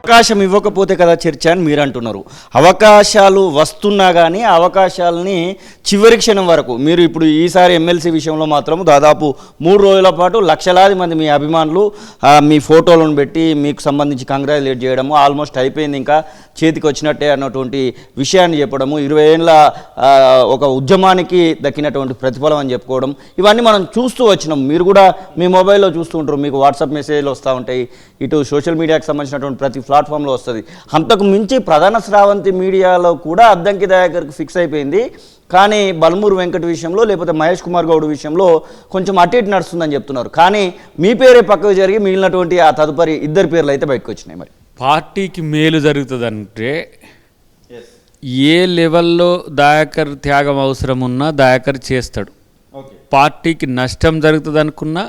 అవకాశం ఇవ్వకపోతే కదా చర్చ అని మీరు అంటున్నారు. అవకాశాలు వస్తున్నా కానీ అవకాశాలని చివరి క్షణం వరకు మీరు ఇప్పుడు ఈసారి ఎమ్మెల్సీ విషయంలో మాత్రం దాదాపు 3 రోజుల పాటు లక్షలాది మంది మీ అభిమానులు మీ ఫోటోలను పెట్టి మీకు సంబంధించి కంగ్రాచులేట్ చేయడము, ఆల్మోస్ట్ అయిపోయింది ఇంకా చేతికి వచ్చినట్టే అన్నటువంటి విషయాన్ని చెప్పడము, 20 ఏళ్ళ ఒక ఉద్యమానికి దక్కినటువంటి ప్రతిఫలం అని చెప్పుకోవడం, ఇవన్నీ మనం చూస్తూ వచ్చినాం. మీరు కూడా మీ మొబైల్లో చూస్తూ ఉంటారు, మీకు వాట్సాప్ మెసేజ్లు వస్తూ ఉంటాయి, ఇటు సోషల్ మీడియాకి సంబంధించినటువంటి ప్రతి ప్లాట్ఫామ్లో వస్తుంది. అంతకు మించి ప్రధాన స్రావంతి మీడియాలో కూడా అద్దంకి దయాకర్కి ఫిక్స్ అయిపోయింది. కానీ బల్మూరు వెంకట విషయంలో లేకపోతే మహేష్ కుమార్ గౌడ్ విషయంలో కొంచెం అటు ఇటు నడుస్తుందని చెప్తున్నారు. కానీ మీ పేరే పక్కకు జరిగి మిగిలినటువంటి ఆ తదుపరి ఇద్దరు పేర్లు అయితే బయటకు వచ్చినాయి. మరి పార్టీకి మేలు జరుగుతుందంటే ఏ లెవెల్లో దయాకర్ త్యాగం అవసరం ఉన్నా దయాకర్ చేస్తాడు. పార్టీకి నష్టం జరుగుతుంది అనుకున్నా,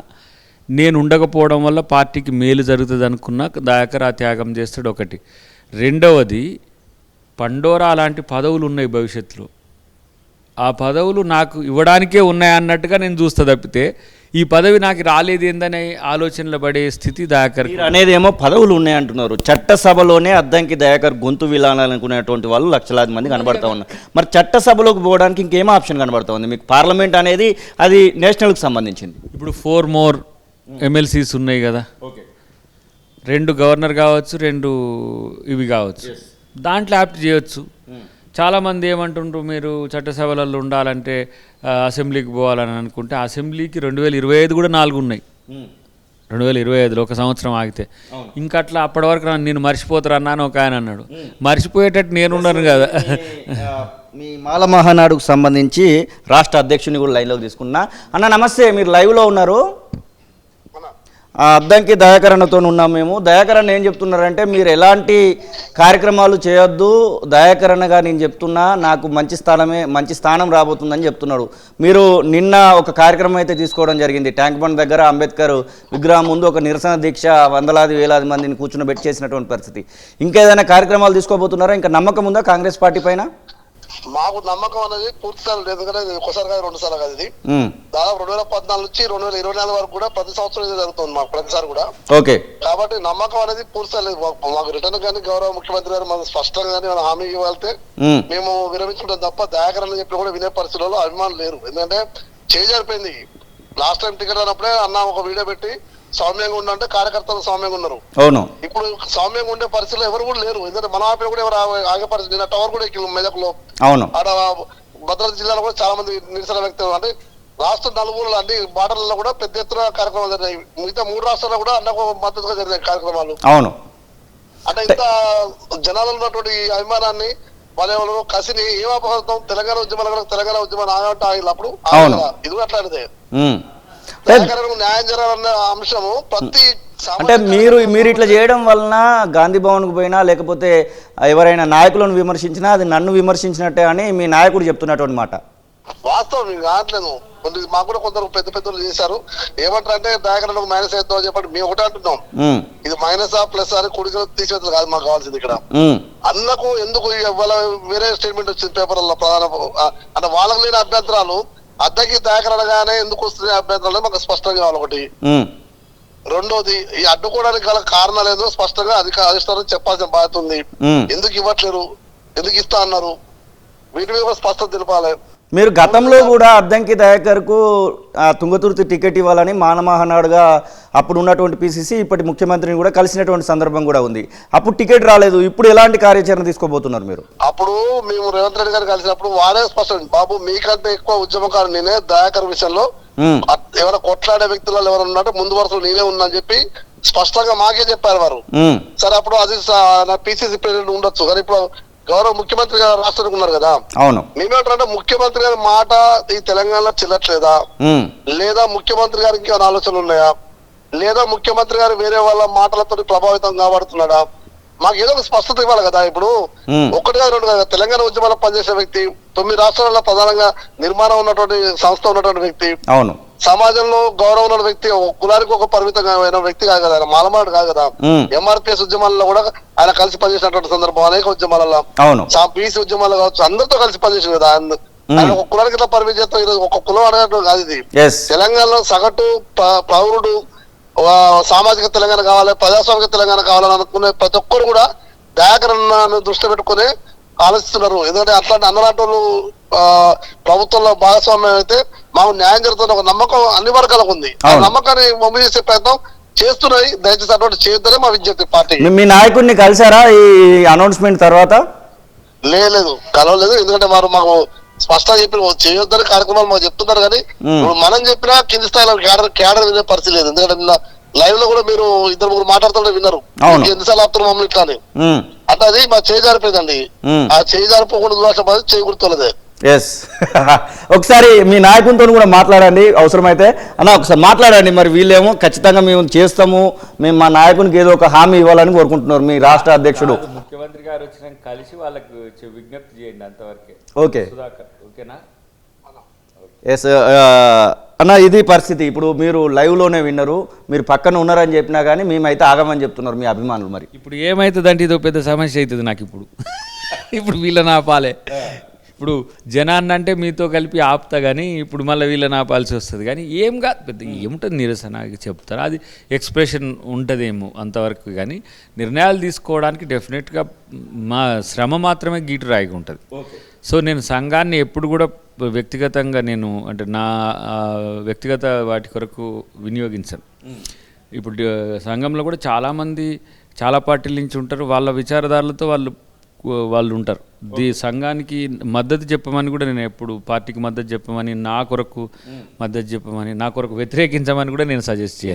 నేను ఉండకపోవడం వల్ల పార్టీకి మేలు జరుగుతుంది అనుకున్నా దయాకర్ ఆ త్యాగం చేస్తాడు. ఒకటి. రెండవది, పండోరా అలాంటి పదవులు ఉన్నాయి భవిష్యత్తులో, ఆ పదవులు నాకు ఇవ్వడానికే ఉన్నాయన్నట్టుగా నేను చూస్తా తప్పితే ఈ పదవి నాకు రాలేదు ఏందనే ఆలోచనలు పడే స్థితి దయాకర్ అనేది ఏమో పదవులు ఉన్నాయంటున్నారు. చట్టసభలోనే అద్దంకి దయాకర్ గొంతు విలానాలనుకునేటువంటి వాళ్ళు లక్షలాది మంది కనబడతా ఉన్నారు. మరి చట్టసభలోకి పోవడానికి ఇంకేం ఆప్షన్ కనబడతా ఉంది మీకు? పార్లమెంట్ అనేది అది నేషనల్కి సంబంధించింది. ఇప్పుడు 4 మోర్ ఎమ్మెల్సీస్ ఉన్నాయి కదా, 2 గవర్నర్ కావచ్చు, 2 ఇవి కావచ్చు, దాంట్లో యాప్ట్ చేయొచ్చు. చాలామంది ఏమంటుండ్రు, మీరు చట్టసభలలో ఉండాలంటే అసెంబ్లీకి పోవాలని అనుకుంటే అసెంబ్లీకి 2025 కూడా 4 ఉన్నాయి. 2025లో 1 సంవత్సరం ఆగితే ఇంకా అట్లా అప్పటి వరకు నేను మర్చిపోతారు అన్నాను ఒక ఆయన అన్నాడు. మర్చిపోయేటట్టు నేను ఉండను కదా. మీ మాల మహానాడుకు సంబంధించి రాష్ట్ర అధ్యక్షుని కూడా లైవ్లోకి తీసుకున్నా. అన్న నమస్తే, మీరు లైవ్లో ఉన్నారు. అద్దంకి దయాకరణతో ఉన్నాం మేము. దయాకరణ ఏం చెప్తున్నారంటే మీరు ఎలాంటి కార్యక్రమాలు చేయొద్దు, దయాకరణగా నేను చెప్తున్నా, నాకు మంచి స్థానం రాబోతుందని చెప్తున్నాడు. మీరు నిన్న ఒక కార్యక్రమం అయితే తీసుకోవడం జరిగింది. ట్యాంక్ బండ్ దగ్గర అంబేద్కర్ విగ్రహం ముందు ఒక నిరసన దీక్ష, వందలాది వేలాది మందిని కూర్చుని చేసినటువంటి పరిస్థితి. ఇంకేదైనా కార్యక్రమాలు తీసుకోబోతున్నారా? ఇంకా నమ్మకం ఉందా కాంగ్రెస్ పార్టీ పైన? మాకు నమ్మకం అనేది పూర్తిసారి లేదు, ఎందుకంటే ఒకసారి కాదు 2 సార్లు కాదు. ఇది దాదాపు 2014 నుంచి 2024 వరకు కూడా ప్రతి సంవత్సరం ఇది జరుగుతుంది మాకు ప్రతిసారి కూడా. ఓకే. కాబట్టి నమ్మకం అనేది పూర్తిసారి లేదు మాకు. రిటర్న్ కానీ గౌరవ ముఖ్యమంత్రి గారు మనం స్పష్టంగా కానీ మనం హామీ ఇవ్వాలితే మేము విరమించుకుంటాం తప్ప దయాకరణ చెప్పి కూడా వినే పరిస్థితుల్లో అభిమానులు లేరు. ఎందుకంటే చేజారిపోయింది. లాస్ట్ టైం టికెట్ అన్నప్పుడే అన్న ఒక వీడియో పెట్టి సౌమ్యంగా ఉండంటే కార్యకర్తలు సౌమ్యంగా ఉన్నారు. అవును. ఇప్పుడు సౌమ్యంగా ఉండే పరిస్థితుల్లో ఎవరు కూడా లేరు. ఎందుకంటే మన ఆపే కూడా ఎవరు ఆగే పరిస్థితి. నిన్న టవర్ కూడా ఎక్కి మెదక్లో, అవును, ఆడ భద్రాద్రి జిల్లాలో కూడా చాలా మంది నిరసన వ్యక్తులు, అంటే రాష్ట్ర నలుమూలలు అన్ని బార్డర్లలో కూడా పెద్ద ఎత్తున కార్యక్రమాలు జరిగాయి. మిగతా 3 రాష్ట్రాల్లో కూడా అన్నకు మద్దతుగా జరిగాయి కార్యక్రమాలు. అవును. అంటే ఇంత జనాలు ఉన్నటువంటి అభిమానాన్ని వాళ్ళ కసిని ఏం అపహరిస్తాం? తెలంగాణ ఉద్యమాలు ఆగంటే ఆగినప్పుడు ఇది కూడా అట్లాంటిదే. న్యాయం జరగాలన్న అంశము ప్రతి అంటే మీరు ఇట్లా చేయడం వలన గాంధీ భవన్కు పోయినా లేకపోతే ఎవరైనా నాయకులను విమర్శించినా అది నన్ను విమర్శించినట్టే అని మీ నాయకుడు చెప్తున్నటువంటి మాట వాస్తవం. మీకు కావట్లేదు. మాకు కూడా కొందరు పెద్దలు చేశారు. ఏమంటారంటే దయాకరణ మైనస్ అవుతాం అని చెప్పండి. మేము ఒకటే అంటున్నాం, ఇది మైనస్ ప్లస్ అని కుడికి తీసేది కాదు మాకు కావాల్సింది. ఇక్కడ అన్నకు ఎందుకు వేరే స్టేట్మెంట్ వచ్చింది పేపర్లలో ప్రధాన, అంటే వాళ్ళకు లేని అభ్యంతరాలు అద్దకి దయాకరణగానే ఎందుకు వస్తుంది అభ్యంతరాలు మాకు స్పష్టంగా కావాలి. ఒకటి. రెండోది, ఈ అడ్డుకోవడానికి గల కారణాలు ఏదో స్పష్టంగా అధిష్టానం చెప్పాల్సిన బాధ్యత ఉంది. ఎందుకు ఇవ్వట్లేరు, ఎందుకు ఇస్తా అన్నారు, వీటి మీద స్పష్టత తెలపాలి. మీరు గతంలో కూడా అద్దంకి దయాకర్కు తుంగతుర్తి టికెట్ ఇవ్వాలని మానమహానాడుగా అప్పుడు ఉన్నటువంటి పిసిసి ఇప్పటి ముఖ్యమంత్రిని కూడా కలిసినటువంటి సందర్భం కూడా ఉంది. అప్పుడు టికెట్ రాలేదు. ఇప్పుడు ఎలాంటి కార్యాచరణ తీసుకోబోతున్నారు మీరు? అప్పుడు మేము రేవంత్ రెడ్డి గారు కలిసినప్పుడు వారే స్పష్టం, బాబు మీకంటే ఎక్కువ ఉద్యమకారు నేనే, దయాకర్ విషయంలో ఎవరైనా కొట్లాడే వ్యక్తులలో ఎవరు ఉన్నట్టు ముందు వరుసలో నేనే ఉన్నా అని చెప్పి స్పష్టంగా మాకే చెప్పారు వారు. సరే అప్పుడు అది పిసిసి ప్రెసిడెంట్ ఉండొచ్చు, కానీ ఇప్పుడు గౌరవ ముఖ్యమంత్రి గారు రాష్ట్రానికి ఉన్నారు కదా. అవును. మేమేంటంటే ముఖ్యమంత్రి గారి మాట ఈ తెలంగాణలో చెల్లట్లేదా, లేదా ముఖ్యమంత్రి గారికి ఏమైనా ఆలోచనలు ఉన్నాయా, లేదా ముఖ్యమంత్రి గారు వేరే వాళ్ళ మాటలతో ప్రభావితం కాబడుతున్నాడా, మాకు ఏదో ఒక స్పష్టత ఇవ్వాలి కదా. ఇప్పుడు 1 కాదు 2 కాదు, తెలంగాణ ఉద్యమాల్లో పనిచేసే వ్యక్తి, 9 రాష్ట్రాలలో ప్రధానంగా నిర్మాణం ఉన్నటువంటి సంస్థ ఉన్నటువంటి వ్యక్తి, అవును, సమాజంలో గౌరవం ఉన్న వ్యక్తి, కులానికి ఒక పరిమితమైన వ్యక్తి కాదు కదా, మాలమాడు కాదు కదా. ఎంఆర్పిఎస్ ఉద్యమాలలో కూడా ఆయన కలిసి పనిచేసినటువంటి సందర్భం అనేక ఉద్యమాలలో, బీసీ ఉద్యమాలు కావచ్చు, అందరితో కలిసి పనిచేసింది కదా. ఆయన ఒక కులానికి ఇట్లా పరిమితి చేస్తాం, ఒక కులం అడగడం కాదు. ఇది తెలంగాణలో సగటు పౌరుడు సామాజిక తెలంగాణ కావాలి, ప్రజాస్వామిక తెలంగాణ కావాలని అనుకునే ప్రతి ఒక్కరు కూడా దయాకర్ అన్నను దృష్టి పెట్టుకుని ఆలోచిస్తున్నారు. ఎందుకంటే అట్లాంటి అన్నలాంటి వాళ్ళు ప్రభుత్వంలో భాగస్వామ్యం అయితే మాకు న్యాయం జరుగుతున్న ఒక నమ్మకం అన్ని వర్గాలకు ఉంది. ఆ నమ్మకాన్ని మమ్మీ చేసే ప్రయత్నం చేస్తున్నాయి. దయచేసి అటువంటి చేయొద్దనే మా విజ్ఞప్తి పార్టీ. మీ నాయకుడిని కలిసారా ఈ అనౌన్స్మెంట్ తర్వాత? లేదు, కలవలేదు. ఎందుకంటే వారు మాకు స్పష్టంగా చెప్పి చేయొద్దని కార్యక్రమాలు మాకు చెప్తున్నారు. కానీ ఇప్పుడు మనం చెప్పినా కింది స్థాయిలో క్యాడర్ వినే పరిస్థితి లేదు. ఎందుకంటే నిన్న లైవ్ లో కూడా మీరు ఇద్దరు ముగ్గురు మాట్లాడుతుంటే విన్నారు, ఎన్నిసార్లు ఆపుతున్నారు మమ్మల్ని ఇట్లా అని. అట్లా అది మా చేయి జారిపోయిందండి. ఆ చేయి జారిపోకుండా దూరాల్సిన చేయి గుర్తులేదు. ఎస్ ఒకసారి మీ నాయకునితో కూడా మాట్లాడండి అవసరమైతే. అన్న ఒకసారి మాట్లాడండి. మరి వీళ్ళేమో ఖచ్చితంగా మేము చేస్తాము, మేము మా నాయకునికి ఏదో ఒక హామీ ఇవ్వాలని కోరుకుంటున్నారు మీ రాష్ట్ర అధ్యక్షుడు. ముఖ్యమంత్రి గారు వచ్చినాక కలిసి వాళ్ళకు విజ్ఞప్తి చేయండి అంతవరకే. ఓకే సుధాకర్ ఓకేనా? ఎస్ అన్న ఇది పరిస్థితి. ఇప్పుడు మీరు లైవ్లోనే విన్నారు, మీరు పక్కన ఉన్నారని చెప్పినా కానీ మేమైతే ఆగమని చెప్తున్నారు మీ అభిమానులు. మరి ఇప్పుడు ఏమవుతుందంటే ఇదో పెద్ద సమస్య అవుతుంది నాకు ఇప్పుడు వీళ్ళని ఆపాలే. ఇప్పుడు జనాన్ని అంటే మీతో కలిపి ఆపుతా కానీ ఇప్పుడు మళ్ళీ వీళ్ళని ఆపాల్సి వస్తుంది. కానీ ఏం కాదు, పెద్ద ఏముంటుంది, నిరసన చెప్తారు, అది ఎక్స్ప్రెషన్ ఉంటుందేమో అంతవరకు. కానీ నిర్ణయాలు తీసుకోవడానికి డెఫినెట్గా మా శ్రమ మాత్రమే గీటు రాయిగా ఉంటుంది. సో నేను సంఘాన్ని ఎప్పుడు కూడా వ్యక్తిగతంగా నేను అంటే నా వ్యక్తిగత వాటి కొరకు వినియోగించను. ఇప్పుడు సంఘంలో కూడా చాలామంది చాలా పార్టీల నుంచి ఉంటారు, వాళ్ళ విచారధారులతో వాళ్ళు ఉంటారు. సంఘానికి మద్దతు చెప్పమని కూడా నేను ఎప్పుడు పార్టీకి మద్దతు చెప్పమని, నా కొరకు మద్దతు చెప్పమని, నా కొరకు వ్యతిరేకించమని కూడా నేను సజెస్ట్ చేయను.